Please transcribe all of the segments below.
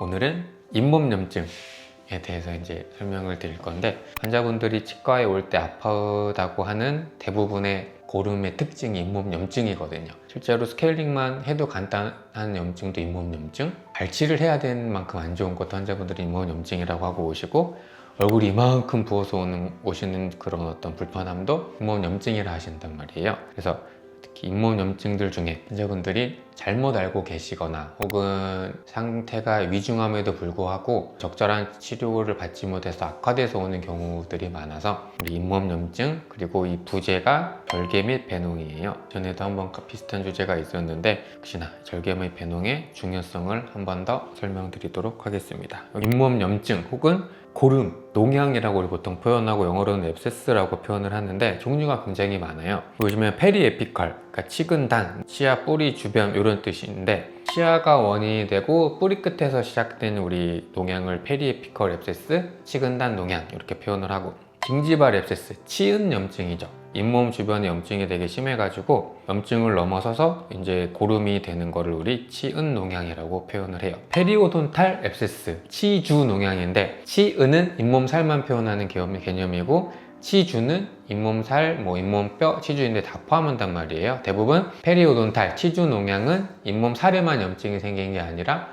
오늘은 잇몸염증에 대해서 이제 설명을 드릴 건데, 환자분들이 치과에 올 때 아프다고 하는 대부분의 고름의 특징이 잇몸염증이거든요. 실제로 스케일링만 해도 간단한 염증도 잇몸염증, 발치를 해야 되는 만큼 안 좋은 것도 환자분들이 잇몸염증이라고 하고 오시고, 얼굴이 이만큼 부어서 오시는 그런 어떤 불편함도 잇몸염증이라 하신단 말이에요. 그래서 특히 잇몸염증들 중에 환자분들이 잘못 알고 계시거나 혹은 상태가 위중함에도 불구하고 적절한 치료를 받지 못해서 악화돼서 오는 경우들이 많아서 우리 잇몸염증, 그리고 이 부제가 절개 및 배농이에요. 전에도 한번 비슷한 주제가 있었는데 혹시나 절개 및 배농의 중요성을 한 번 더 설명드리도록 하겠습니다. 잇몸염증 혹은 고름, 농양이라고 우리 보통 표현하고 영어로는 앱세스라고 표현을 하는데 종류가 굉장히 많아요. 보시면 페리에피컬, 그러니까 치근단, 치아 뿌리 주변 이런 뜻인데, 치아가 원인이 되고 뿌리 끝에서 시작된 우리 농양을 페리에피컬 앱세스, 치근단 농양 이렇게 표현을 하고, 징지발 앱세스, 치은 염증이죠. 잇몸 주변에 염증이 되게 심해가지고 염증을 넘어서서 이제 고름이 되는 거를 우리 치은 농양이라고 표현을 해요. 페리오돈탈 앱세스, 치주 농양인데, 치은은 잇몸살만 표현하는 개념이고 치주는 잇몸살, 잇몸뼈, 치주인데 다 포함한단 말이에요. 대부분 페리오돈탈, 치주 농양은 잇몸살에만 염증이 생긴 게 아니라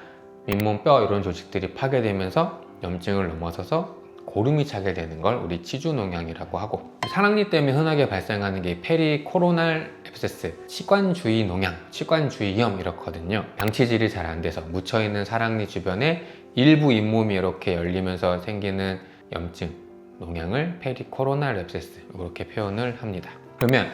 잇몸뼈 이런 조직들이 파괴되면서 염증을 넘어서서 고름이 차게 되는 걸 우리 치주농양이라고 하고, 사랑니 때문에 흔하게 발생하는 게 페리코로날 앱세스, 치관주의 농양, 치관주의염 이렇거든요. 방치질이 잘 안 돼서 묻혀있는 사랑니 주변에 일부 잇몸이 이렇게 열리면서 생기는 염증, 농양을 페리코로날 앱세스 이렇게 표현을 합니다. 그러면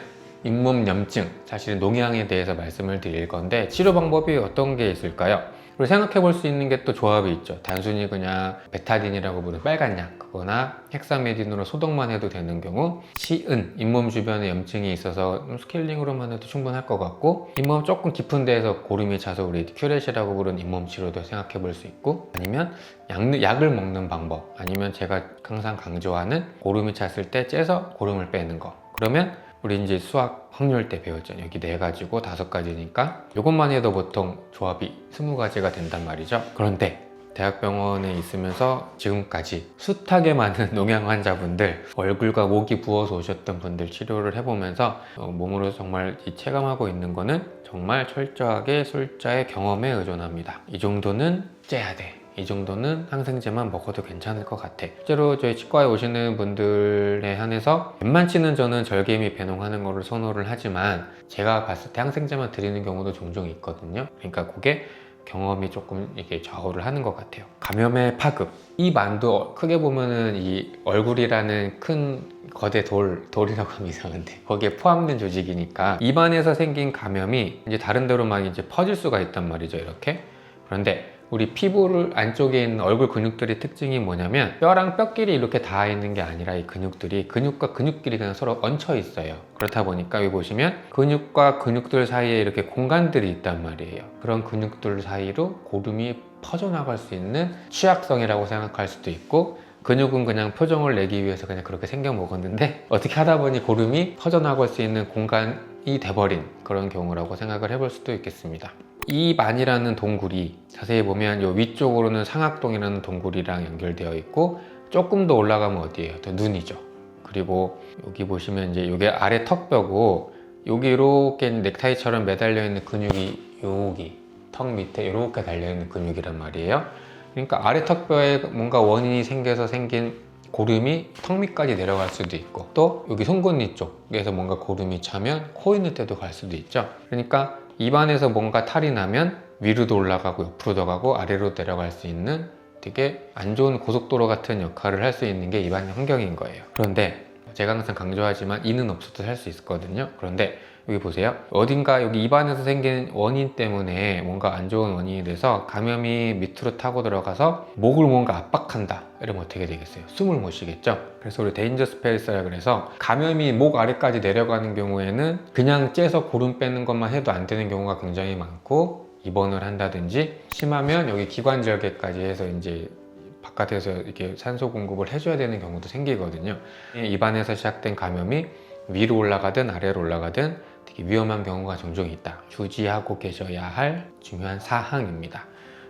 잇몸 염증, 사실 농양에 대해서 말씀을 드릴 건데 치료 방법이 어떤 게 있을까요? 그리고 생각해 볼 수 있는 게 또 조합이 있죠. 단순히 그냥 베타딘이라고 부르는 빨간 약, 그거나 헥사메딘으로 소독만 해도 되는 경우, 치은, 잇몸 주변에 염증이 있어서 스케일링으로만 해도 충분할 것 같고, 잇몸 조금 깊은 데에서 고름이 차서 우리 큐렛이라고 부르는 잇몸 치료도 생각해 볼 수 있고, 아니면 약을 먹는 방법, 아니면 제가 항상 강조하는 고름이 찼을 때 째서 고름을 빼는 거. 그러면 우리 이제 수학 확률 때 배웠죠. 여기 4가지고 5가지니까 이것만 해도 보통 조합이 20가지가 된단 말이죠. 그런데 대학병원에 있으면서 지금까지 숱하게 많은 농양 환자분들, 얼굴과 목이 부어서 오셨던 분들 치료를 해보면서 몸으로 정말 체감하고 있는 거는 정말 철저하게 술자의 경험에 의존합니다. 이 정도는 째야 돼, 이 정도는 항생제만 먹어도 괜찮을 것 같아. 실제로 저희 치과에 오시는 분들에 한해서 웬만치는 저는 절개 및 배농하는 거를 선호를 하지만, 제가 봤을 때 항생제만 드리는 경우도 종종 있거든요. 그러니까 그게 경험이 조금 이게 좌우를 하는 것 같아요. 감염의 파급, 입 안도 크게 보면은 이 얼굴이라는 큰 거대 돌이라고 하면 이상한데 거기에 포함된 조직이니까 입 안에서 생긴 감염이 이제 다른 데로 막 이제 퍼질 수가 있단 말이죠, 이렇게. 그런데 우리 피부 안쪽에 있는 얼굴 근육들의 특징이 뭐냐면, 뼈랑 뼈끼리 이렇게 닿아 있는 게 아니라 이 근육들이 근육과 근육끼리 그냥 서로 얹혀 있어요. 그렇다 보니까 여기 보시면 근육과 근육들 사이에 이렇게 공간들이 있단 말이에요. 그런 근육들 사이로 고름이 퍼져나갈 수 있는 취약성이라고 생각할 수도 있고, 근육은 그냥 표정을 내기 위해서 그냥 그렇게 생겨 먹었는데 어떻게 하다 보니 고름이 퍼져나갈 수 있는 공간이 돼버린 그런 경우라고 생각을 해볼 수도 있겠습니다. 입안이라는 동굴이 자세히 보면 이 위쪽으로는 상악동이라는 동굴이랑 연결되어 있고, 조금 더 올라가면 어디예요? 또 눈이죠. 그리고 여기 보시면 이제 이게 아래 턱뼈고, 여기 이렇게 넥타이처럼 매달려 있는 근육이 여기 턱 밑에 이렇게 달려 있는 근육이란 말이에요. 그러니까 아래 턱뼈에 뭔가 원인이 생겨서 생긴 고름이 턱 밑까지 내려갈 수도 있고, 또 여기 송곳니 쪽에서 뭔가 고름이 차면 코 있는 데도 갈 수도 있죠. 그러니까 입안에서 뭔가 탈이 나면 위로도 올라가고 옆으로도 가고 아래로 내려갈 수 있는 되게 안 좋은 고속도로 같은 역할을 할 수 있는 게 입안 환경인 거예요. 그런데 제가 항상 강조하지만 이는 없어도 살 수 있거든요. 그런데 여기 보세요. 어딘가 여기 입안에서 생긴 원인 때문에 뭔가 안 좋은 원인이 돼서 감염이 밑으로 타고 들어가서 목을 뭔가 압박한다, 이러면 어떻게 되겠어요? 숨을 못 쉬겠죠. 그래서 우리 데인저 스페이스라 그래서 감염이 목 아래까지 내려가는 경우에는 그냥 째서 고름 빼는 것만 해도 안 되는 경우가 굉장히 많고, 입원을 한다든지 심하면 여기 기관절개까지 해서 이제 바깥에서 이렇게 산소 공급을 해줘야 되는 경우도 생기거든요. 입안에서 시작된 감염이 위로 올라가든 아래로 올라가든 되게 위험한 경우가 종종 있다. 주의하고 계셔야 할 중요한 사항입니다.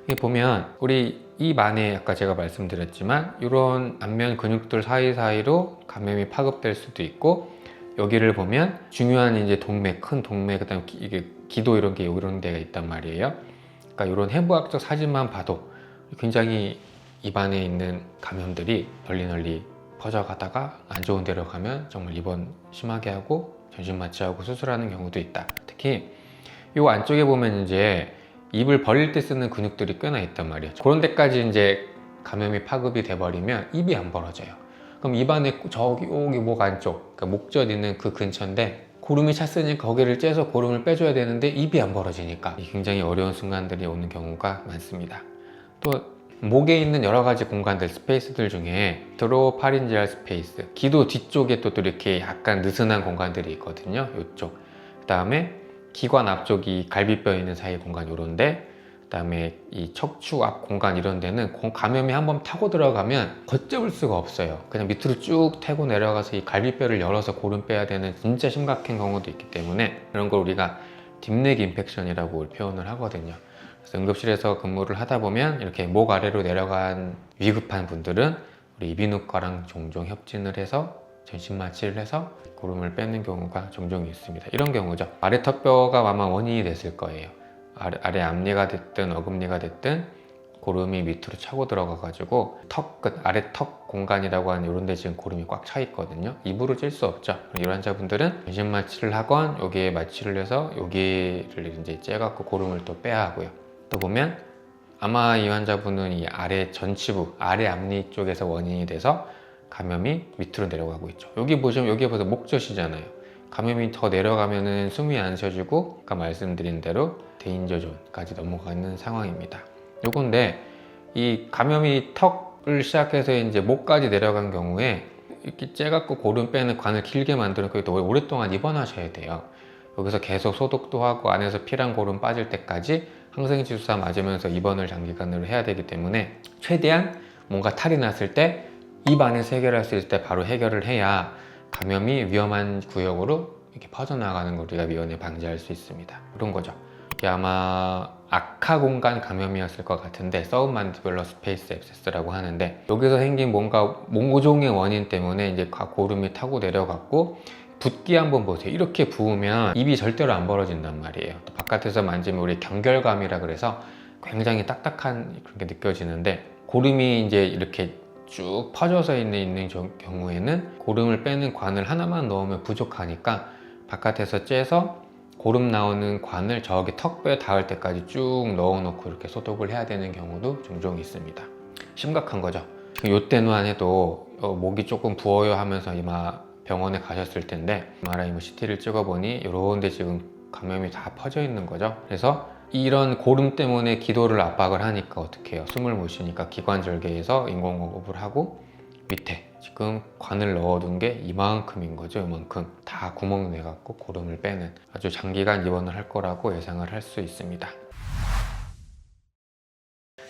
여기 보면 우리 입 안에 아까 제가 말씀드렸지만 이런 안면 근육들 사이사이로 감염이 파급될 수도 있고, 여기를 보면 중요한 이제 동맥, 큰 동맥, 그다음 이게 기도 이런 게 이런 데가 있단 말이에요. 그러니까 이런 해부학적 사진만 봐도 굉장히 입 안에 있는 감염들이 널리 퍼져가다가 안 좋은 데로 가면 정말 입원 심하게 하고 전신 마취하고 수술하는 경우도 있다. 특히 이 안쪽에 보면 이제 입을 벌릴 때 쓰는 근육들이 꽤나 있단 말이에요. 그런 데까지 이제 감염이 파급이 돼버리면 입이 안 벌어져요. 그럼 입 안에 저기 여기 목 안쪽, 그러니까 목젖 있는 그 근처인데 고름이 찼으니까 거기를 째서 고름을 빼줘야 되는데 입이 안 벌어지니까 굉장히 어려운 순간들이 오는 경우가 많습니다. 또 목에 있는 여러 가지 공간들, 스페이스들 중에 트로파린지알 스페이스, 기도 뒤쪽에 또 이렇게 약간 느슨한 공간들이 있거든요. 이쪽. 그 다음에 기관 앞쪽이 갈비뼈 있는 사이 공간 요런데, 그 다음에 이 척추 앞 공간 이런 데는 감염이 한번 타고 들어가면 걷잡을 수가 없어요. 그냥 밑으로 쭉 타고 내려가서 이 갈비뼈를 열어서 고름 빼야 되는 진짜 심각한 경우도 있기 때문에 이런 걸 우리가 딥넥 인펙션이라고 표현을 하거든요. 그래서 응급실에서 근무를 하다 보면 이렇게 목 아래로 내려간 위급한 분들은 우리 이비인후과랑 종종 협진을 해서 전신 마취를 해서 고름을 빼는 경우가 종종 있습니다. 이런 경우죠. 아래 턱뼈가 아마 원인이 됐을 거예요. 아래 앞니가 됐든 어금니가 됐든 고름이 밑으로 차고 들어가 가지고 턱 끝, 아래 턱 공간이라고 하는 이런 데 지금 고름이 꽉 차 있거든요. 입으로 찔 수 없죠. 이런 환자분들은 전신 마취를 하건 여기에 마취를 해서 여기를 이제 째갖고 고름을 또 빼야 하고요. 또 보면 아마 이 환자분은 이 아래 전치부, 아래 앞니 쪽에서 원인이 돼서 감염이 밑으로 내려가고 있죠. 여기 보시면 여기 벌써 목젖이잖아요. 감염이 더 내려가면은 숨이 안 쉬어지고 아까 말씀드린 대로 데인저 존까지 넘어가는 상황입니다. 요건데 이 감염이 턱을 시작해서 이제 목까지 내려간 경우에 이렇게 째갖고 고름 빼는 관을 길게 만드는 거에 또 오랫동안 입원하셔야 돼요. 여기서 계속 소독도 하고 안에서 피랑 고름 빠질 때까지 항생제 주사 맞으면서 입원을 장기간으로 해야 되기 때문에 최대한 뭔가 탈이 났을 때 입 안에서 해결할 수 있을 때 바로 해결을 해야 감염이 위험한 구역으로 이렇게 퍼져나가는 걸 우리가 미연에 방지할 수 있습니다. 그런 거죠. 이게 아마 악하 공간 감염이었을 것 같은데 서브만디블러 스페이스 앱세스라고 하는데 여기서 생긴 뭔가 모종의 원인 때문에 이제 고름이 타고 내려갔고 붓기 한번 보세요. 이렇게 부으면 입이 절대로 안 벌어진단 말이에요. 또 바깥에서 만지면 우리 경결감이라 그래서 굉장히 딱딱한 그런 게 느껴지는데 고름이 이제 이렇게 쭉 퍼져서 있는 경우에는 고름을 빼는 관을 하나만 넣으면 부족하니까 바깥에서 째서 고름 나오는 관을 저기 턱뼈에 닿을 때까지 쭉 넣어놓고 이렇게 소독을 해야 되는 경우도 종종 있습니다. 심각한 거죠. 요때만 해도 목이 조금 부어요 하면서 이마 병원에 가셨을 텐데 MRI CT를 찍어보니 이런 데 지금 감염이 다 퍼져 있는 거죠. 그래서 이런 고름 때문에 기도를 압박을 하니까 어떻게 해요? 숨을 못 쉬니까 기관절개에서 인공호흡을 하고 밑에 지금 관을 넣어둔 게 이만큼인 거죠. 이만큼 다 구멍 내갖고 고름을 빼는 아주 장기간 입원을 할 거라고 예상을 할 수 있습니다.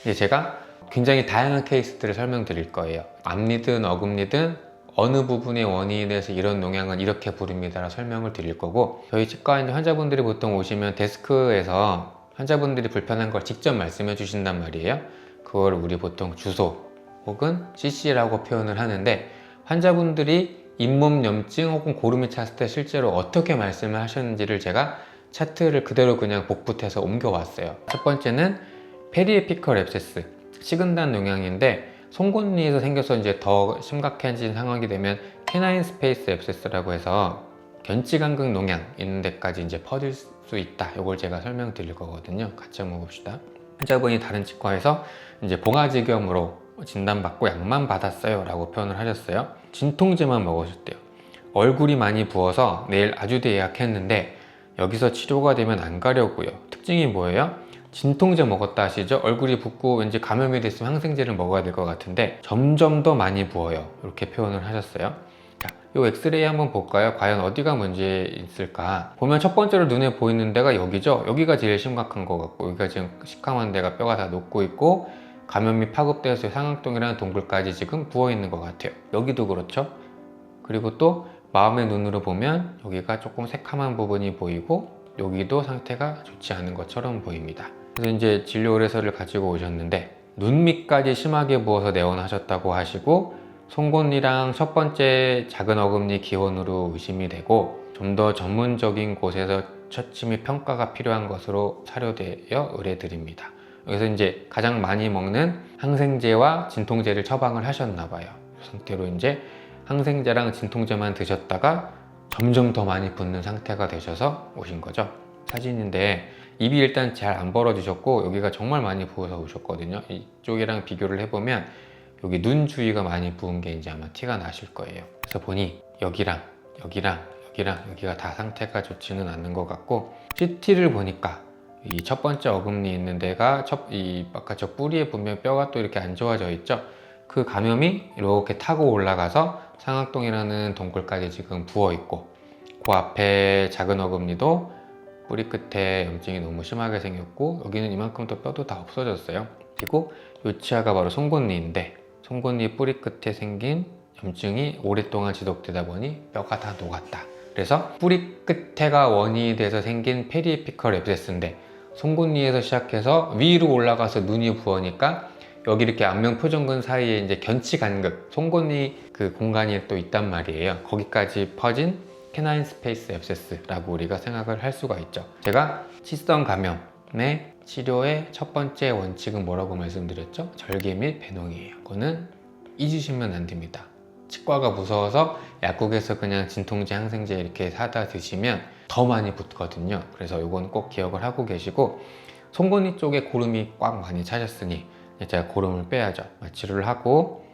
이제 제가 굉장히 다양한 케이스들을 설명드릴 거예요. 앞니든 어금니든 어느 부분의 원인이 돼서 이런 농양은 이렇게 부릅니다라 설명을 드릴 거고, 저희 치과 환자분들이 보통 오시면 데스크에서 환자분들이 불편한 걸 직접 말씀해 주신단 말이에요. 그걸 우리 보통 주소 혹은 CC라고 표현을 하는데, 환자분들이 잇몸 염증 혹은 고름이 찼을 때 실제로 어떻게 말씀을 하셨는지를 제가 차트를 그대로 그냥 복붙해서 옮겨왔어요. 첫 번째는 페리에피컬 앱세스, 식은단 농양인데 송곳니에서 생겨서 이제 더 심각해진 상황이 되면 캐나인 스페이스 앱세스라고 해서 견치간극 농양 있는 데까지 이제 퍼질 수 있다. 이걸 제가 설명드릴 거거든요. 같이 한번 봅시다. 환자분이 다른 치과에서 이제 봉화지겸으로 진단받고 약만 받았어요 라고 표현을 하셨어요. 진통제만 먹으셨대요. 얼굴이 많이 부어서 내일 아주대 예약했는데 여기서 치료가 되면 안 가려고요. 특징이 뭐예요? 진통제 먹었다 하시죠? 얼굴이 붓고 왠지 감염이 됐으면 항생제를 먹어야 될 것 같은데 점점 더 많이 부어요. 이렇게 표현을 하셨어요. 자, 이 엑스레이 한번 볼까요? 과연 어디가 문제 있을까? 보면 첫 번째로 눈에 보이는 데가 여기죠? 여기가 제일 심각한 것 같고, 여기가 지금 시커먼 데가 뼈가 다 녹고 있고 감염이 파급돼서 상악동이라는 동굴까지 지금 부어 있는 것 같아요. 여기도 그렇죠? 그리고 또 마음의 눈으로 보면 여기가 조금 새카만 부분이 보이고 여기도 상태가 좋지 않은 것처럼 보입니다. 그래서 이제 진료 의뢰서를 가지고 오셨는데 눈 밑까지 심하게 부어서 내원하셨다고 하시고, 송곳니랑 첫 번째 작은 어금니 기원으로 의심이 되고, 좀 더 전문적인 곳에서 처치 및 평가가 필요한 것으로 사료되어 의뢰드립니다. 여기서 이제 가장 많이 먹는 항생제와 진통제를 처방을 하셨나 봐요. 이 상태로 이제 항생제랑 진통제만 드셨다가 점점 더 많이 붓는 상태가 되셔서 오신 거죠. 사진인데 입이 일단 잘 안 벌어지셨고 여기가 정말 많이 부어서 오셨거든요. 이쪽이랑 비교를 해보면 여기 눈 주위가 많이 부은 게 이제 아마 티가 나실 거예요. 그래서 보니 여기랑 여기가 다 상태가 좋지는 않는 것 같고, CT를 보니까 이 첫 번째 어금니 있는 데가 이 바깥쪽 뿌리에 보면 뼈가 또 이렇게 안 좋아져 있죠. 그 감염이 이렇게 타고 올라가서 상악동이라는 동굴까지 지금 부어 있고, 그 앞에 작은 어금니도 뿌리 끝에 염증이 너무 심하게 생겼고, 여기는 이만큼 또 뼈도 다 없어졌어요. 그리고 이 치아가 바로 송곳니인데, 송곳니 뿌리 끝에 생긴 염증이 오랫동안 지속되다 보니 뼈가 다 녹았다. 그래서 뿌리 끝에가 원인이 돼서 생긴 페리에피컬 앱세스인데, 송곳니에서 시작해서 위로 올라가서 눈이 부으니까 여기 이렇게 안면 표정근 사이에 이제 견치간극, 송곳니 그 공간이 또 있단 말이에요. 거기까지 퍼진 캐나인 스페이스 앱세스라고 우리가 생각을 할 수가 있죠. 제가 치성 감염의 치료의 첫 번째 원칙은 뭐라고 말씀드렸죠? 절개 및 배농이에요. 그거는 잊으시면 안 됩니다. 치과가 무서워서 약국에서 그냥 진통제, 항생제 이렇게 사다 드시면 더 많이 붓거든요. 그래서 이건 꼭 기억을 하고 계시고, 송곳니 쪽에 고름이 꽉 많이 차셨으니 제가 고름을 빼야죠. 마취를 하고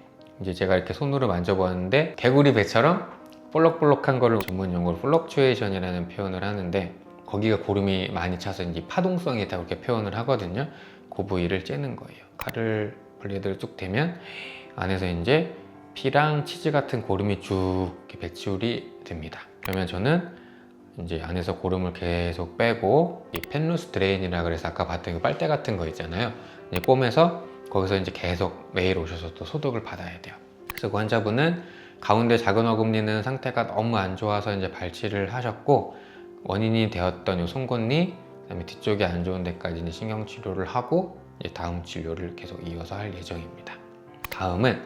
이제 제가 이렇게 손으로 만져보았는데 개구리 배처럼 볼록볼록한 거를 전문 용어로 플럭추에이션이라는 표현을 하는데, 거기가 고름이 많이 차서 이제 파동성이 있다고 이렇게 표현을 하거든요. 그 부위를 째는 거예요. 칼을 블레드를 쭉 대면 안에서 이제 피랑 치즈 같은 고름이 쭉 이렇게 배출이 됩니다. 그러면 저는 이제 안에서 고름을 계속 빼고, 이 펜루스 드레인이라 그래서 아까 봤던 그 빨대 같은 거 있잖아요. 이제 꿰매서 거기서 이제 계속 매일 오셔서 또 소독을 받아야 돼요. 그래서 그 환자분은 가운데 작은 어금니는 상태가 너무 안 좋아서 이제 발치를 하셨고, 원인이 되었던 이 송곳니, 그다음에 뒤쪽이 안 좋은 데까지 이제 신경 치료를 하고 이제 다음 진료를 계속 이어서 할 예정입니다. 다음은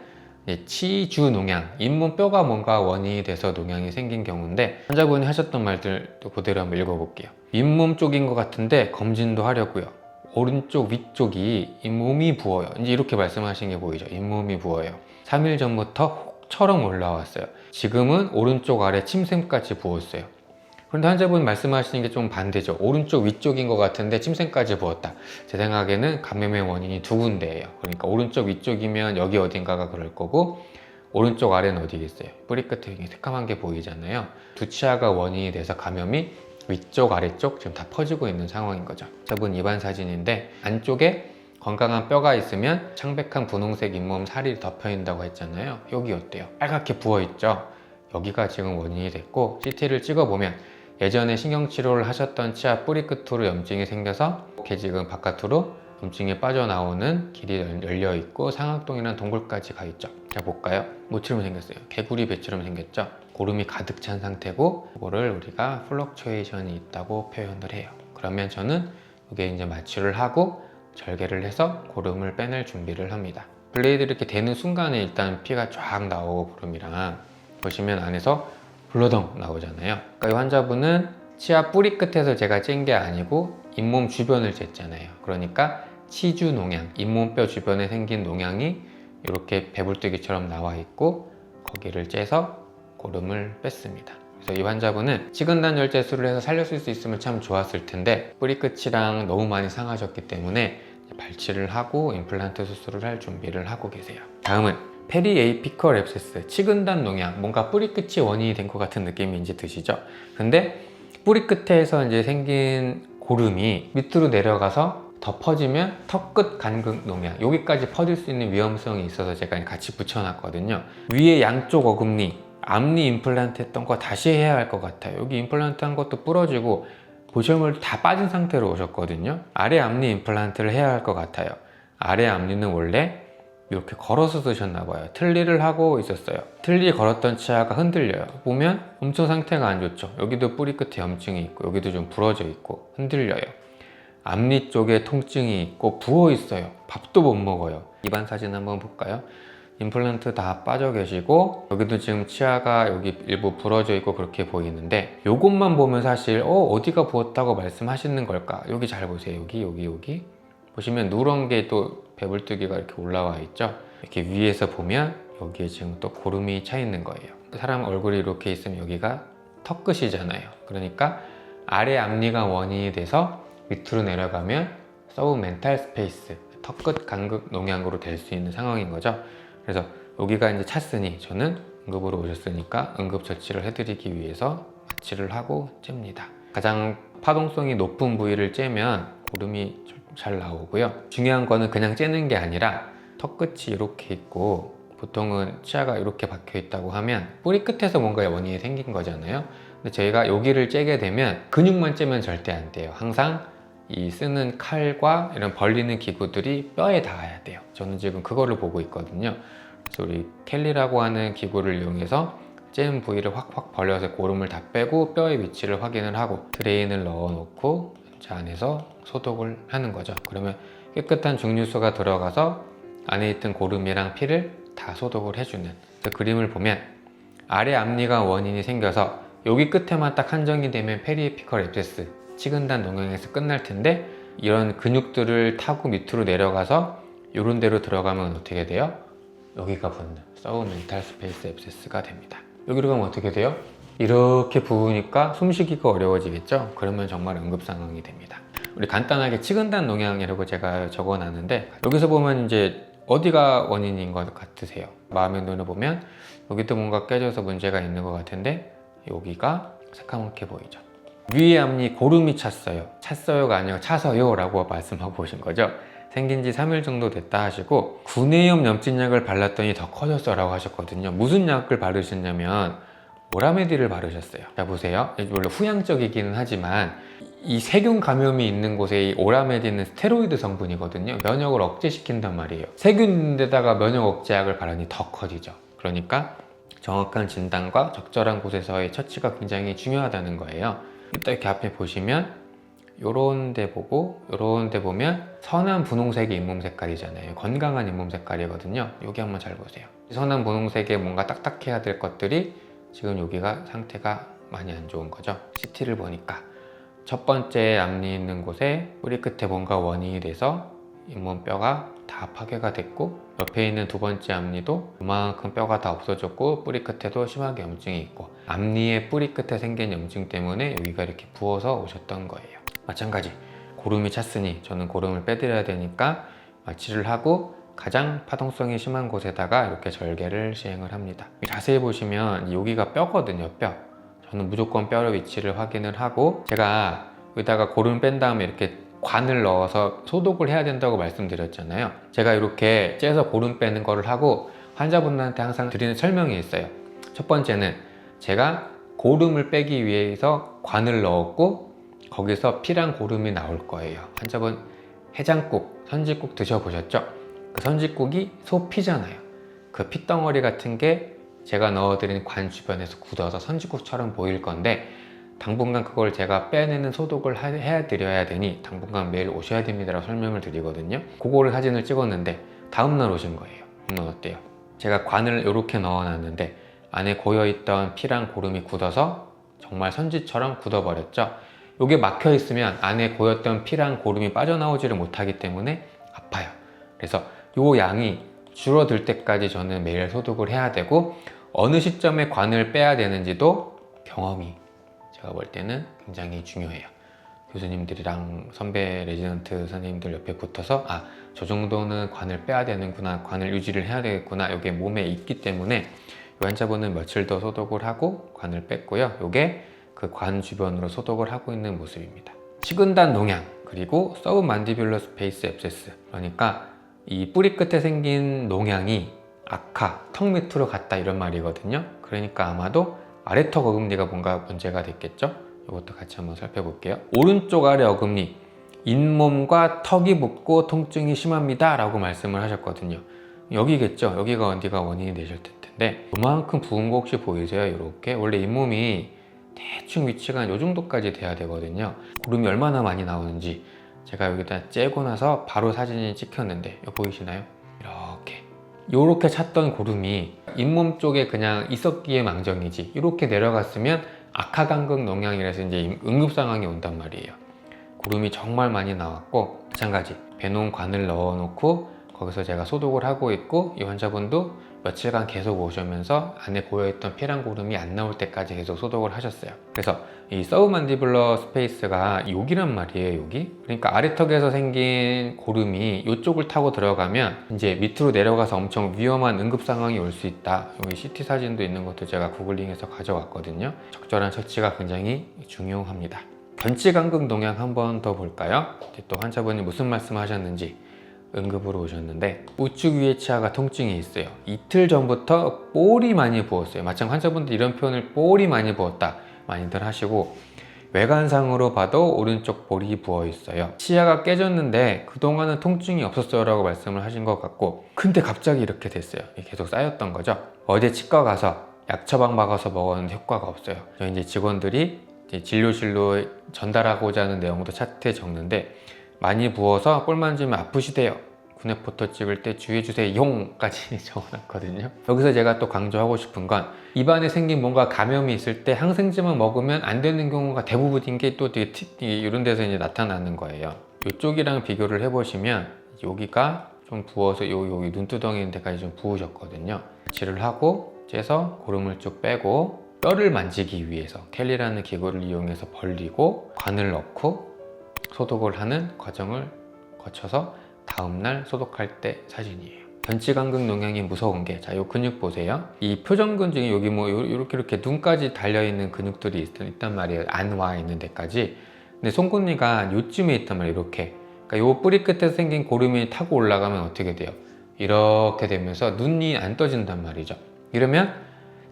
치주 농양, 잇몸뼈가 뭔가 원인이 돼서 농양이 생긴 경우인데, 환자분이 하셨던 말들 또 그대로 한번 읽어볼게요. 잇몸 쪽인 것 같은데 검진도 하려고요. 오른쪽 위쪽이 잇몸이 부어요. 이제 이렇게 말씀하신 게 보이죠? 잇몸이 부어요. 3일 전부터 혹처럼 올라왔어요. 지금은 오른쪽 아래 침샘까지 부었어요. 그런데 환자분 말씀하시는 게 좀 반대죠. 오른쪽 위쪽인 것 같은데 침샘까지 부었다. 제 생각에는 감염의 원인이 두 군데예요. 그러니까 오른쪽 위쪽이면 여기 어딘가가 그럴 거고, 오른쪽 아래는 어디겠어요? 뿌리 끝에 새까만 게 보이잖아요. 두 치아가 원인이 돼서 감염이 위쪽 아래쪽 지금 다 퍼지고 있는 상황인 거죠. 저분 입안 사진인데, 안쪽에 건강한 뼈가 있으면 창백한 분홍색 잇몸 살이 덮여 있다고 했잖아요. 여기 어때요? 빨갛게 부어 있죠. 여기가 지금 원인이 됐고, CT를 찍어보면 예전에 신경치료를 하셨던 치아 뿌리 끝으로 염증이 생겨서 이렇게 지금 바깥으로 염증이 빠져나오는 길이 열려 있고 상악동이라는 동굴까지 가 있죠. 자, 볼까요? 뭐처럼 생겼어요? 개구리 배처럼 생겼죠. 고름이 가득 찬 상태고, 이거를 우리가 플럭추에이션이 있다고 표현을 해요. 그러면 저는 이게 이제 마취를 하고 절개를 해서 고름을 빼낼 준비를 합니다. 블레이드 이렇게 대는 순간에 일단 피가 쫙 나오고, 고름이랑 보시면 안에서 블러덩 나오잖아요. 그러니까 이 환자분은 치아 뿌리 끝에서 제가 짠 게 아니고 잇몸 주변을 쟀잖아요. 그러니까 치주 농양, 잇몸뼈 주변에 생긴 농양이 이렇게 배불뜨기처럼 나와 있고, 거기를 째서 고름을 뺐습니다. 그래서 이 환자분은 치근단 절제술을 해서 살렸을 수 있으면 참 좋았을 텐데, 뿌리 끝이랑 너무 많이 상하셨기 때문에 발치를 하고 임플란트 수술을 할 준비를 하고 계세요. 다음은 페리에이피컬 앱세스, 치근단 농양, 뭔가 뿌리 끝이 원인이 된 것 같은 느낌이 이제 드시죠? 근데 뿌리 끝에서 이제 생긴 고름이 밑으로 내려가서 더 퍼지면 턱끝 간극 농양, 여기까지 퍼질 수 있는 위험성이 있어서 제가 같이 붙여놨거든요. 위에 양쪽 어금니, 앞니 임플란트 했던 거 다시 해야 할 것 같아요. 여기 임플란트 한 것도 부러지고 보시물 다 빠진 상태로 오셨거든요. 아래 앞니 임플란트를 해야 할 것 같아요. 아래 앞니는 원래 이렇게 걸어서 쓰셨나 봐요. 틀니를 하고 있었어요. 틀니 걸었던 치아가 흔들려요. 보면 엄청 상태가 안 좋죠. 여기도 뿌리 끝에 염증이 있고, 여기도 좀 부러져 있고 흔들려요. 앞니 쪽에 통증이 있고 부어 있어요. 밥도 못 먹어요. 입안 사진 한번 볼까요? 임플란트 다 빠져 계시고 여기도 지금 치아가 여기 일부 부러져 있고 그렇게 보이는데 요것만 보면 사실 어디가 부었다고 말씀하시는 걸까? 여기 잘 보세요. 여기 보시면 누런 게 또 배불뚝이가 이렇게 올라와 있죠. 이렇게 위에서 보면 여기에 지금 또 고름이 차 있는 거예요. 사람 얼굴이 이렇게 있으면 여기가 턱끝이잖아요. 그러니까 아래 앞니가 원인이 돼서 밑으로 내려가면 서브멘탈 스페이스, 턱끝 간극 농양으로 될 수 있는 상황인 거죠. 그래서 여기가 이제 찼으니 저는 응급으로 오셨으니까 응급처치를 해드리기 위해서 마취를 하고 잽니다. 가장 파동성이 높은 부위를 째면 고름이 잘 나오고요. 중요한 거는 그냥 째는 게 아니라 턱끝이 이렇게 있고 보통은 치아가 이렇게 박혀 있다고 하면 뿌리 끝에서 뭔가 원인이 생긴 거잖아요. 근데 저희가 여기를 째게 되면 근육만 째면 절대 안 돼요. 항상 이 쓰는 칼과 이런 벌리는 기구들이 뼈에 닿아야 돼요. 저는 지금 그거를 보고 있거든요. 그래서 우리 켈리라고 하는 기구를 이용해서 째는 부위를 확확 벌려서 고름을 다 빼고 뼈의 위치를 확인을 하고 드레인을 넣어 놓고 자 안에서 소독을 하는 거죠. 그러면 깨끗한 중류수가 들어가서 안에 있던 고름이랑 피를 다 소독을 해주는 그 그림을 보면 아래 앞니가 원인이 생겨서 여기 끝에만 딱 한정이 되면 페리에피컬 앱세스 치근단 농양에서 끝날 텐데 이런 근육들을 타고 밑으로 내려가서 이런 데로 들어가면 어떻게 돼요? 여기가 붙는 서브멘탈 스페이스 앱세스가 됩니다. 여기로 가면 어떻게 돼요? 이렇게 부으니까 숨쉬기가 어려워지겠죠? 그러면 정말 응급 상황이 됩니다. 우리 간단하게 치근단 농양이라고 제가 적어놨는데 여기서 보면 이제 어디가 원인인 것 같으세요? 마음의 눈을 보면 여기도 뭔가 깨져서 문제가 있는 것 같은데 여기가 새까맣게 보이죠? 위에 앞니 고름이 찼어요. 찼어요가 아니라 차서요 라고 말씀하고 오신 거죠. 생긴 지 3일 정도 됐다 하시고 구내염 염증약을 발랐더니 더 커졌어 라고 하셨거든요. 무슨 약을 바르셨냐면 오라메디를 바르셨어요. 자 보세요. 물론 후양적이기는 하지만 이 세균 감염이 있는 곳에 이 오라메디는 스테로이드 성분이거든요. 면역을 억제시킨단 말이에요. 세균인데다가 면역 억제약을 바르니 더 커지죠. 그러니까 정확한 진단과 적절한 곳에서의 처치가 굉장히 중요하다는 거예요. 이렇게 앞에 보시면 요런 데 보고 요런 데 보면 선한 분홍색의 잇몸 색깔이잖아요. 건강한 잇몸 색깔이거든요. 여기 한번 잘 보세요. 선한 분홍색에 뭔가 딱딱해야 될 것들이 지금 여기가 상태가 많이 안 좋은 거죠. CT를 보니까 첫 번째 앞니 있는 곳에 뿌리 끝에 뭔가 원인이 돼서 잇몸뼈가 다 파괴가 됐고 옆에 있는 두 번째 앞니도 그만큼 뼈가 다 없어졌고 뿌리 끝에도 심하게 염증이 있고 앞니의 뿌리 끝에 생긴 염증 때문에 여기가 이렇게 부어서 오셨던 거예요. 마찬가지 고름이 찼으니 저는 고름을 빼드려야 되니까 마취를 하고 가장 파동성이 심한 곳에다가 이렇게 절개를 시행을 합니다. 자세히 보시면 여기가 뼈거든요. 뼈. 저는 무조건 뼈의 위치를 확인을 하고 제가 여기다가 고름 뺀 다음에 이렇게 관을 넣어서 소독을 해야 된다고 말씀드렸잖아요. 제가 이렇게 째서 고름 빼는 거를 하고 환자분들한테 항상 드리는 설명이 있어요. 첫 번째는 제가 고름을 빼기 위해서 관을 넣었고 거기서 피랑 고름이 나올 거예요. 환자분 해장국, 선지국 드셔보셨죠? 그 선지국이 소피잖아요. 그 핏덩어리 같은 게 제가 넣어드린 관 주변에서 굳어서 선지국처럼 보일 건데 당분간 그걸 제가 빼내는 소독을 해야 드려야 되니 당분간 매일 오셔야 됩니다 라고 설명을 드리거든요. 그거를 사진을 찍었는데 다음날 오신 거예요. 그러면 어때요? 제가 관을 이렇게 넣어놨는데 안에 고여있던 피랑 고름이 굳어서 정말 선지처럼 굳어버렸죠. 이게 막혀 있으면 안에 고였던 피랑 고름이 빠져나오지를 못하기 때문에 아파요. 그래서 이 양이 줄어들 때까지 저는 매일 소독을 해야 되고 어느 시점에 관을 빼야 되는지도 경험이 제가 볼 때는 굉장히 중요해요. 교수님들이랑 선배 레지던트 선생님들 옆에 붙어서 저 정도는 관을 빼야 되는구나, 관을 유지를 해야 되겠구나, 이게 몸에 있기 때문에 이 환자분은 며칠 더 소독을 하고 관을 뺐고요. 이게 그 관 주변으로 소독을 하고 있는 모습입니다. 치근단 농양 그리고 서브만디뷸러 스페이스 앱세스, 그러니까 이 뿌리 끝에 생긴 농양이 악화, 턱 밑으로 갔다 이런 말이거든요. 그러니까 아마도 아래턱 어금니가 뭔가 문제가 됐겠죠. 이것도 같이 한번 살펴볼게요. 오른쪽 아래 어금니, 잇몸과 턱이 붓고 통증이 심합니다 라고 말씀을 하셨거든요. 여기겠죠. 여기가 어디가 원인이 되실 텐데 이만큼 부은 거 혹시 보이세요? 이렇게 원래 잇몸이 대충 위치가 이 정도까지 돼야 되거든요. 고름이 얼마나 많이 나오는지 제가 여기다 째고 나서 바로 사진이 찍혔는데 이거 보이시나요? 이렇게 찼던 고름이 잇몸 쪽에 그냥 있었기에 망정이지 이렇게 내려갔으면 악화간극 농양이라서 이제 응급 상황이 온단 말이에요. 고름이 정말 많이 나왔고, 마찬가지 배농관을 넣어 놓고 거기서 제가 소독을 하고 있고, 이 환자분도 며칠간 계속 오시면서 안에 고여있던 피랑 고름이 안 나올 때까지 계속 소독을 하셨어요. 그래서 이 서브만디블러 스페이스가 여기란 말이에요. 여기. 그러니까 아래턱에서 생긴 고름이 이쪽을 타고 들어가면 이제 밑으로 내려가서 엄청 위험한 응급 상황이 올 수 있다. 여기 CT 사진도 있는 것도 제가 구글링해서 가져왔거든요. 적절한 처치가 굉장히 중요합니다. 변치간극 농양 한 번 더 볼까요? 또 환자분이 무슨 말씀 하셨는지. 응급으로 오셨는데 우측 위에 치아가 통증이 있어요. 이틀 전부터 볼이 많이 부었어요. 마찬가지 환자분들 이런 표현을 볼이 많이 부었다 많이들 하시고, 외관상으로 봐도 오른쪽 볼이 부어 있어요. 치아가 깨졌는데 그동안은 통증이 없었어요 라고 말씀을 하신 것 같고, 근데 갑자기 이렇게 됐어요. 계속 쌓였던 거죠. 어제 치과 가서 약 처방 박아서 먹었는데 효과가 없어요. 저희 이제 직원들이 이제 진료실로 전달하고자 하는 내용도 차트에 적는데, 많이 부어서 볼 만지면 아프시대요. 구내포토 찍을 때 주의해주세요 용까지 적어놨거든요. 여기서 제가 또 강조하고 싶은 건, 입안에 생긴 뭔가 감염이 있을 때 항생제만 먹으면 안 되는 경우가 대부분인 게 또 되게 이런 데서 이제 나타나는 거예요. 이쪽이랑 비교를 해보시면 여기가 좀 부어서 여기 눈두덩이 있는 데까지 좀 부으셨거든요. 치료를 하고 째서 고름을 쭉 빼고 뼈를 만지기 위해서 켈리라는 기구를 이용해서 벌리고 관을 넣고 소독을 하는 과정을 거쳐서 다음날 소독할 때 사진이에요. 변치간극 농양이 무서운 게, 자, 요 근육 보세요. 이 표정근 중에 여기 뭐 이렇게 눈까지 달려있는 근육들이 있단 말이에요. 안 와 있는 데까지. 근데 송곳니가 요쯤에 있단 말이에요. 이렇게. 그러니까 요 뿌리 끝에 생긴 고름이 타고 올라가면 어떻게 돼요? 이렇게 되면서 눈이 안 떠진단 말이죠. 이러면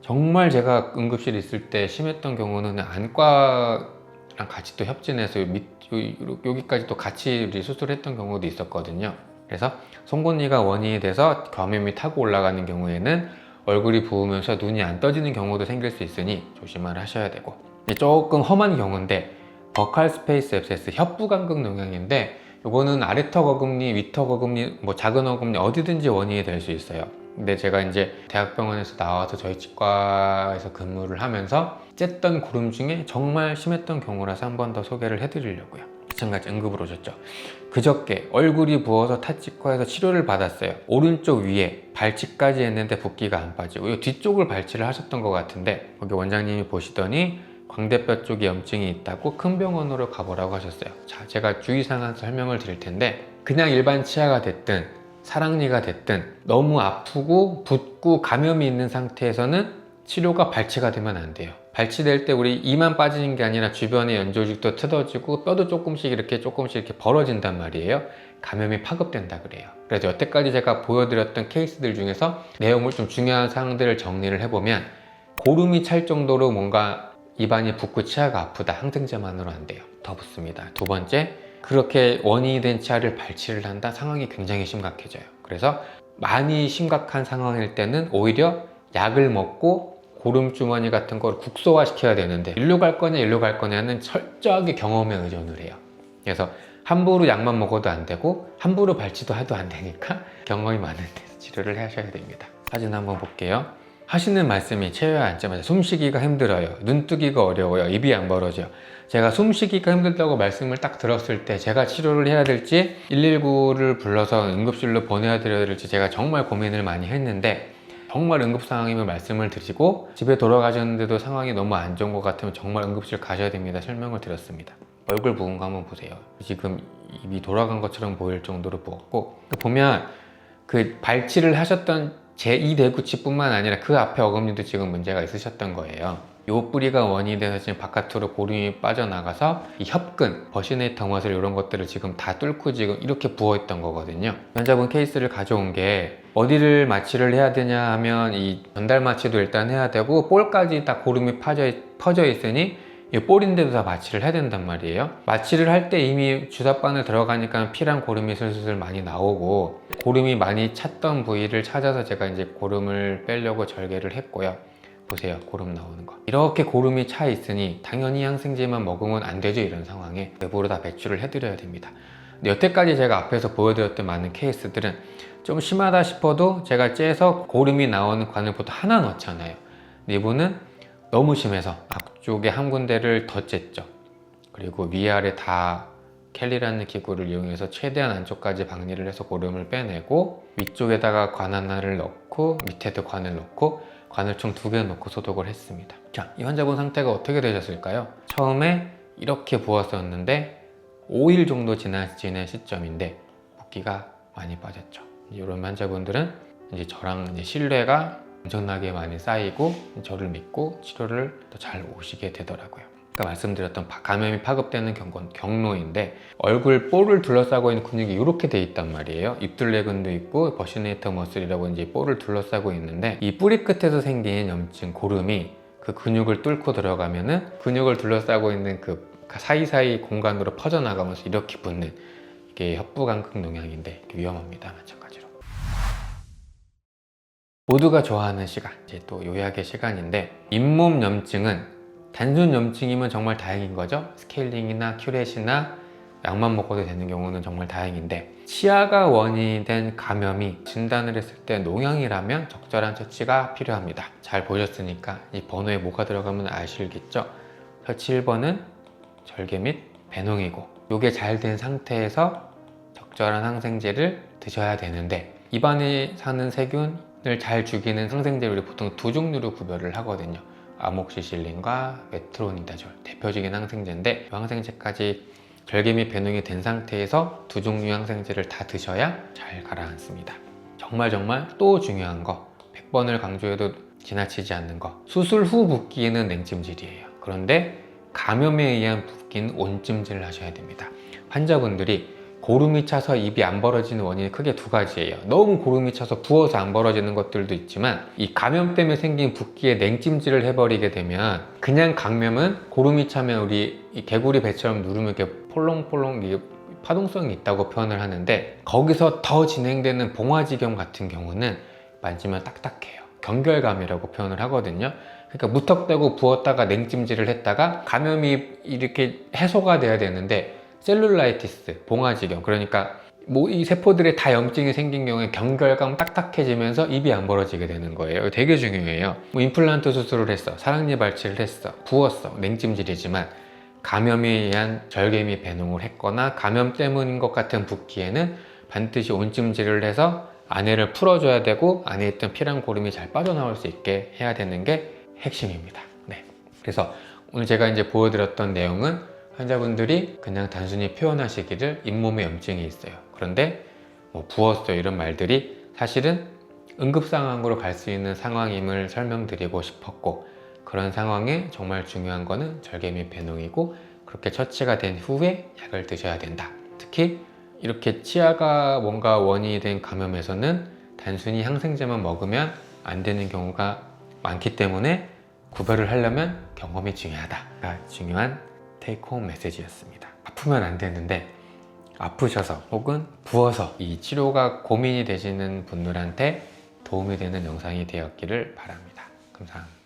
정말 제가 응급실에 있을 때 심했던 경우는 안과랑 같이 또 협진해서 여기까지 또 같이 우리 수술했던 경우도 있었거든요. 그래서 송곳니가 원인이 돼서 감염이 타고 올라가는 경우에는 얼굴이 부으면서 눈이 안 떠지는 경우도 생길 수 있으니 조심을 하셔야 되고, 조금 험한 경우인데 버칼 스페이스 앱세스 혀부간극 농양인데, 이거는 아래턱 어금니, 위턱 어금니, 뭐 작은 어금니 어디든지 원인이 될 수 있어요. 근데 제가 이제 대학병원에서 나와서 저희 치과에서 근무를 하면서 쨌던 고름 중에 정말 심했던 경우라서 한 번 더 소개를 해드리려고요. 마찬가지 응급으로 오셨죠. 그저께 얼굴이 부어서 타치과에서 치료를 받았어요. 오른쪽 위에 발치까지 했는데 붓기가 안 빠지고, 이 뒤쪽을 발치를 하셨던 것 같은데, 거기 원장님이 보시더니 광대뼈 쪽에 염증이 있다고 큰 병원으로 가보라고 하셨어요. 자, 제가 주의사항 설명을 드릴 텐데, 그냥 일반 치아가 됐든 사랑니가 됐든 너무 아프고 붓고 감염이 있는 상태에서는 치료가 발치가 되면 안 돼요. 발치될 때 우리 이만 빠지는 게 아니라 주변의 연조직도 틀어지고 뼈도 조금씩 이렇게 벌어진단 말이에요. 감염이 파급된다 그래요. 그래서 여태까지 제가 보여드렸던 케이스들 중에서 내용을 좀 중요한 사항들을 정리를 해보면, 고름이 찰 정도로 뭔가 입안이 붓고 치아가 아프다, 항생제만으로 안 돼요. 더 붓습니다. 두 번째, 그렇게 원인이 된 치아를 발치를 한다, 상황이 굉장히 심각해져요. 그래서 많이 심각한 상황일 때는 오히려 약을 먹고 고름 주머니 같은 걸 국소화 시켜야 되는데, 일로 갈 거냐는 철저하게 경험에 의존을 해요. 그래서 함부로 약만 먹어도 안 되고 함부로 발치도 해도 안 되니까 경험이 많은 데서 치료를 하셔야 됩니다. 사진 한번 볼게요. 하시는 말씀이 체외에 앉자마자 숨쉬기가 힘들어요, 눈뜨기가 어려워요, 입이 안 벌어져요. 제가 숨쉬기가 힘들다고 말씀을 딱 들었을 때 제가 치료를 해야 될지 119를 불러서 응급실로 보내야 될지 제가 정말 고민을 많이 했는데, 정말 응급 상황이면 말씀을 드리고, 집에 돌아가셨는데도 상황이 너무 안 좋은 것 같으면 정말 응급실 가셔야 됩니다 설명을 드렸습니다. 얼굴 부은 거 한번 보세요. 지금 입이 돌아간 것처럼 보일 정도로 부었고, 보면 그 발치를 하셨던 제2대구치 뿐만 아니라 그 앞에 어금니도 지금 문제가 있으셨던 거예요. 요 뿌리가 원인이 돼서 지금 바깥으로 고름이 빠져나가서 이 협근, 버시네이터 머슬 이런 것들을 지금 다 뚫고 지금 이렇게 부어있던 거거든요. 환자분 케이스를 가져온 게, 어디를 마취를 해야 되냐 하면 이 전달 마취도 일단 해야 되고 볼까지 다 고름이 퍼져 있으니 이 볼인데도 다 마취를 해야 된단 말이에요. 마취를 할 때 이미 주사바늘 들어가니까 피랑 고름이 슬슬 많이 나오고, 고름이 많이 찼던 부위를 찾아서 제가 이제 고름을 빼려고 절개를 했고요. 보세요, 고름 나오는 거. 이렇게 고름이 차 있으니 당연히 항생제만 먹으면 안 되죠. 이런 상황에 외부로 다 배출을 해드려야 됩니다. 여태까지 제가 앞에서 보여드렸던 많은 케이스들은 좀 심하다 싶어도 제가 째서 고름이 나오는 관을 보통 하나 넣잖아요. 근데 이분은 너무 심해서 앞쪽에 한 군데를 더 쨌죠. 그리고 위아래 다 켈리라는 기구를 이용해서 최대한 안쪽까지 박리를 해서 고름을 빼내고 위쪽에다가 관 하나를 넣고 밑에도 관을 넣고 관을 총 2개 넣고 소독을 했습니다. 자, 이 환자분 상태가 어떻게 되셨을까요? 처음에 이렇게 부었었는데 5일 정도 지난 시점인데 붓기가 많이 빠졌죠. 이런 환자분들은 이제 저랑 이제 신뢰가 엄청나게 많이 쌓이고 저를 믿고 치료를 더 잘 오시게 되더라고요. 아까 말씀드렸던 감염이 파급되는 경로인데 얼굴 볼을 둘러싸고 있는 근육이 이렇게 돼 있단 말이에요. 입둘레근도 있고 버시네이터 머슬이라고 이제 볼을 둘러싸고 있는데 이 뿌리 끝에서 생긴 염증 고름이 그 근육을 뚫고 들어가면은 근육을 둘러싸고 있는 그 사이사이 공간으로 퍼져나가면서 이렇게 붙는 이게 협부간극 농양인데 위험합니다. 마찬가지로. 모두가 좋아하는 시간, 이제 또 요약의 시간인데 잇몸 염증은 단순 염증이면 정말 다행인 거죠. 스케일링이나 큐렛이나 약만 먹어도 되는 경우는 정말 다행인데 치아가 원인이 된 감염이 진단을 했을 때 농양이라면 적절한 처치가 필요합니다. 잘 보셨으니까 이 번호에 뭐가 들어가면 아시겠죠? 처치 1번은 절개 및 배농이고 이게 잘 된 상태에서 적절한 항생제를 드셔야 되는데 입안에 사는 세균을 잘 죽이는 항생제를 우리 보통 2종류로 구별을 하거든요. 아목시실린과 메트로니다졸 대표적인 항생제인데 이 항생제까지 절개 및 배농이 된 상태에서 2종류 항생제를 다 드셔야 잘 가라앉습니다. 정말 또 중요한 거 100번을 강조해도 지나치지 않는 거 수술 후 붓기는 냉찜질이에요. 그런데 감염에 의한 붓기는 온찜질을 하셔야 됩니다. 환자분들이 고름이 차서 입이 안 벌어지는 원인이 크게 2가지예요. 너무 고름이 차서 부어서 안 벌어지는 것들도 있지만 이 감염 때문에 생긴 붓기에 냉찜질을 해버리게 되면 그냥 감염은 고름이 차면 우리 이 개구리 배처럼 누르면 이렇게 폴롱폴롱 파동성이 있다고 표현을 하는데 거기서 더 진행되는 봉화지경 같은 경우는 만지면 딱딱해요. 경결감이라고 표현을 하거든요. 그러니까 무턱대고 부었다가 냉찜질을 했다가 감염이 이렇게 해소가 돼야 되는데 셀룰라이티스, 봉화지경, 그러니까 이 세포들에 다 염증이 생긴 경우에 경결감 딱딱해지면서 입이 안 벌어지게 되는 거예요. 되게 중요해요. 임플란트 수술을 했어, 사랑니 발치를 했어, 부었어, 냉찜질이지만 감염에 의한 절개 및 배농을 했거나 감염 때문인 것 같은 붓기에는 반드시 온찜질을 해서 안에를 풀어줘야 되고 안에 있던 피랑 고름이 잘 빠져나올 수 있게 해야 되는 게 핵심입니다. 네. 그래서 오늘 제가 이제 보여드렸던 내용은 환자분들이 그냥 단순히 표현하시기를 잇몸에 염증이 있어요. 그런데 뭐 부었어요 이런 말들이 사실은 응급 상황으로 갈 수 있는 상황임을 설명드리고 싶었고 그런 상황에 정말 중요한 거는 절개 및 배농이고 그렇게 처치가 된 후에 약을 드셔야 된다. 특히 이렇게 치아가 뭔가 원인이 된 감염에서는 단순히 항생제만 먹으면 안 되는 경우가 많기 때문에 구별을 하려면 경험이 중요하다. 중요한 테이크홈 메시지였습니다. 아프면 안 되는데 아프셔서 혹은 부어서 이 치료가 고민이 되시는 분들한테 도움이 되는 영상이 되었기를 바랍니다. 감사합니다.